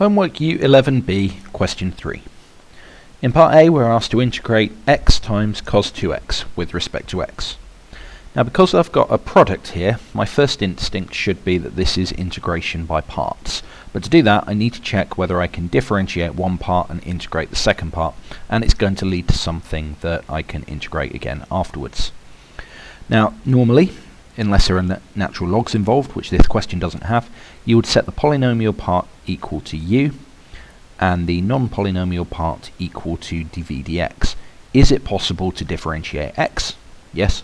Homework U11b, question 3. In part A, we're asked to integrate x times cos 2x with respect to x. Now, because I've got a product here, my first instinct should be that this is integration by parts. But to do that, I need to check whether I can differentiate one part and integrate the second part, and it's going to lead to something that I can integrate again afterwards. Now, normally, unless there are natural logs involved, which this question doesn't have, you would set the polynomial part equal to u and the non-polynomial part equal to dv dx. Is it possible to differentiate x? Yes.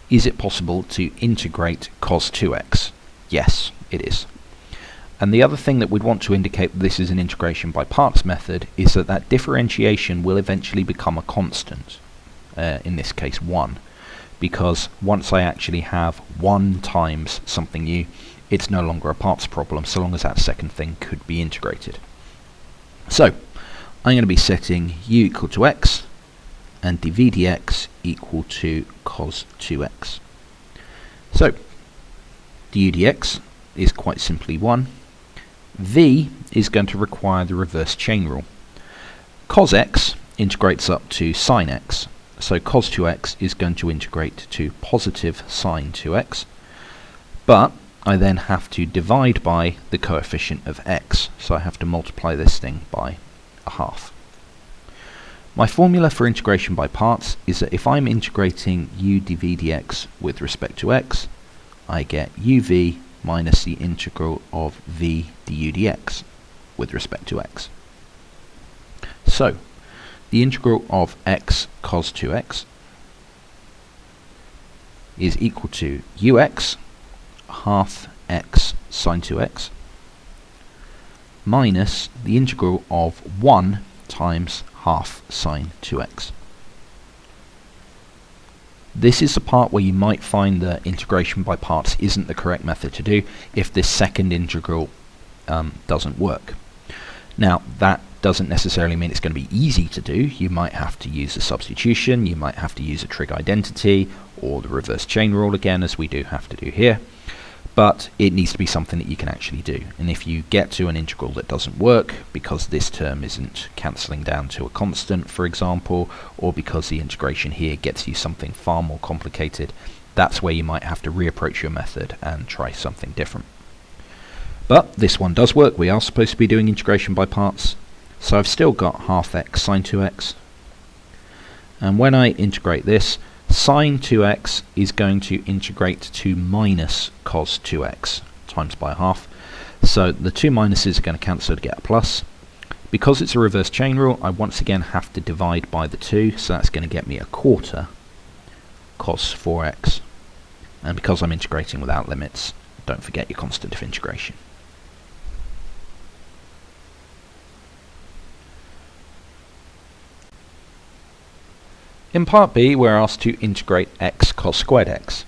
Is it possible to integrate cos 2x? Yes, it is. And the other thing that we'd want to indicate that this is an integration by parts method is that that differentiation will eventually become a constant, in this case 1. Because once I actually have 1 times something u, it's no longer a parts problem, so long as that second thing could be integrated. So, I'm going to be setting u equal to x, and dv dx equal to cos 2x. So, du dx is quite simply 1. V is going to require the reverse chain rule. Cos x integrates up to sin x. So cos 2x is going to integrate to positive sine 2x, but I then have to divide by the coefficient of x, so I have to multiply this thing by a half. My formula for integration by parts is that if I'm integrating u dv dx with respect to x, I get uv minus the integral of v du dx with respect to x. So, the integral of x cos 2x is equal to ux half x sin 2x minus the integral of 1 times half sin 2x. This is the part where you might find that integration by parts isn't the correct method to do if this second integral doesn't work. Now, that doesn't necessarily mean it's going to be easy to do. You might have to use a substitution, you might have to use a trig identity, or the reverse chain rule again, as we do have to do here. But it needs to be something that you can actually do. And if you get to an integral that doesn't work, because this term isn't cancelling down to a constant, for example, or because the integration here gets you something far more complicated, that's where you might have to reapproach your method and try something different. But this one does work. We are supposed to be doing integration by parts. So I've still got half x sin 2x. And when I integrate this, sin 2x is going to integrate to minus cos 2x times by half. So the two minuses are going to cancel to get a plus. Because it's a reverse chain rule, I once again have to divide by the 2, so that's going to get me a quarter cos 4x. And because I'm integrating without limits, don't forget your constant of integration. In part B, we're asked to integrate x cos squared x.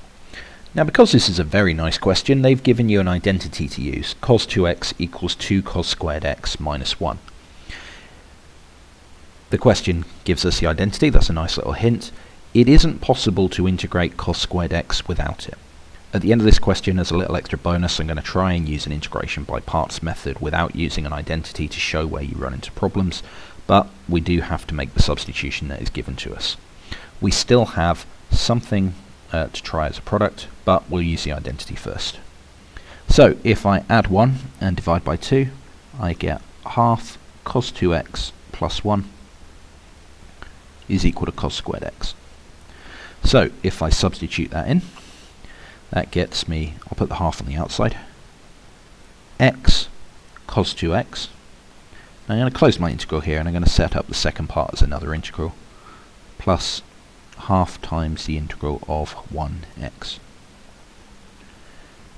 Now, because this is a very nice question, they've given you an identity to use. Cos 2x equals 2 cos squared x minus 1. The question gives us the identity. That's a nice little hint. It isn't possible to integrate cos squared x without it. At the end of this question, as a little extra bonus, I'm going to try and use an integration by parts method without using an identity to show where you run into problems, but we do have to make the substitution that is given to us. We still have something to try as a product, but we'll use the identity first. So if I add 1 and divide by 2, I get half cos 2x plus 1 is equal to cos squared x. So if I substitute that in, that gets me, I'll put the half on the outside, x cos 2x. Now I'm going to close my integral here, and I'm going to set up the second part as another integral, plus half times the integral of 1x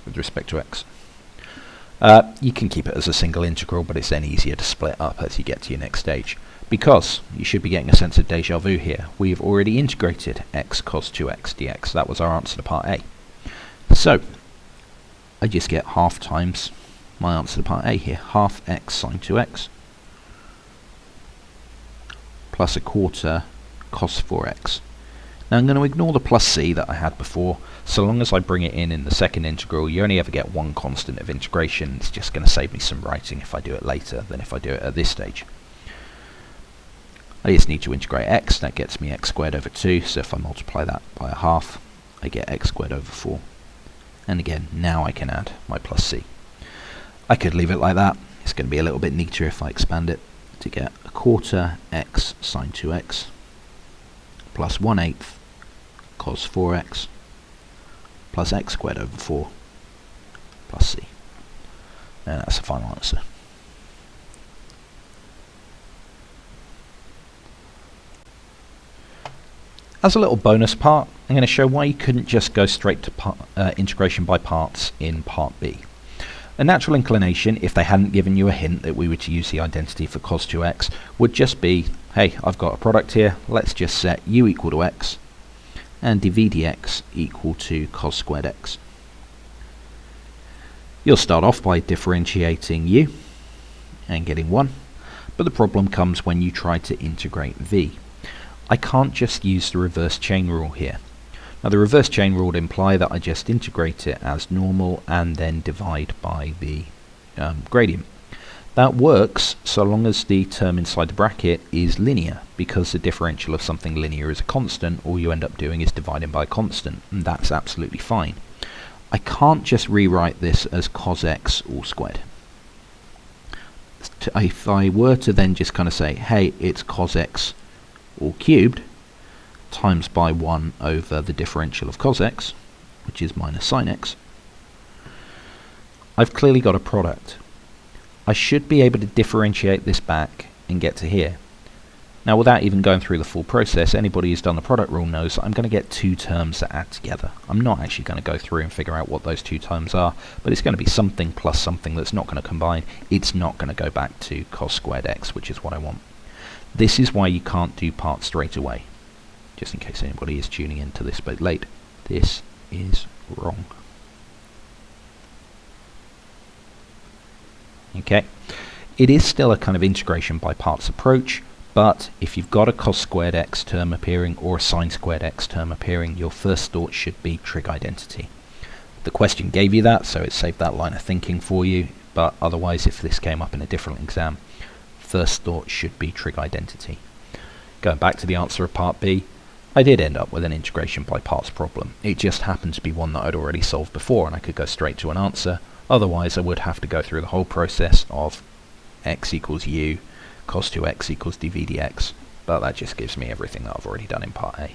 with respect to x. You can keep it as a single integral, but it's then easier to split up as you get to your next stage. Because you should be getting a sense of deja vu here. We've already integrated x cos 2x dx. That was our answer to part A. So I just get half times my answer to part A here. Half x sin 2x plus a quarter cos 4x. Now I'm going to ignore the plus c that I had before. So long as I bring it in the second integral, you only ever get one constant of integration. It's just going to save me some writing if I do it later than if I do it at this stage. I just need to integrate x. That gets me x squared over 2. So if I multiply that by a half, I get x squared over 4. And again, now I can add my plus c. I could leave it like that. It's going to be a little bit neater if I expand it to get a quarter x sine 2x plus 1/8 cos 4x plus x squared over 4 plus c. And that's the final answer. As a little bonus part, I'm going to show why you couldn't just go straight to integration by parts in part B. A natural inclination, if they hadn't given you a hint that we were to use the identity for cos 2x, would just be, hey, I've got a product here, let's just set u equal to x and dv dx equal to cos squared x. You'll start off by differentiating u and getting 1, but the problem comes when you try to integrate v. I can't just use the reverse chain rule here. Now the reverse chain rule would imply that I just integrate it as normal and then divide by the gradient. That works so long as the term inside the bracket is linear, because the differential of something linear is a constant. All you end up doing is dividing by a constant, and that's absolutely fine. I can't just rewrite this as cos x all squared. If I were to then just kind of say, hey, it's cos x all cubed times by 1 over the differential of cos x, which is minus sin x, I've clearly got a product. I should be able to differentiate this back and get to here. Now without even going through the full process, anybody who's done the product rule knows that I'm going to get two terms that add together. I'm not actually going to go through and figure out what those two terms are, but it's going to be something plus something that's not going to combine. It's not going to go back to cos squared x, which is what I want. This is why you can't do parts straight away. Just in case anybody is tuning into this bit late, this is wrong. Okay, it is still a kind of integration by parts approach, but if you've got a cos squared x term appearing or a sin squared x term appearing, your first thought should be trig identity. The question gave you that, so it saved that line of thinking for you, but otherwise if this came up in a different exam, first thought should be trig identity. Going back to the answer of part B, I did end up with an integration by parts problem. It just happened to be one that I'd already solved before and I could go straight to an answer. Otherwise I would have to go through the whole process of x equals u, cos 2x equals dv dx, but that just gives me everything that I've already done in part A.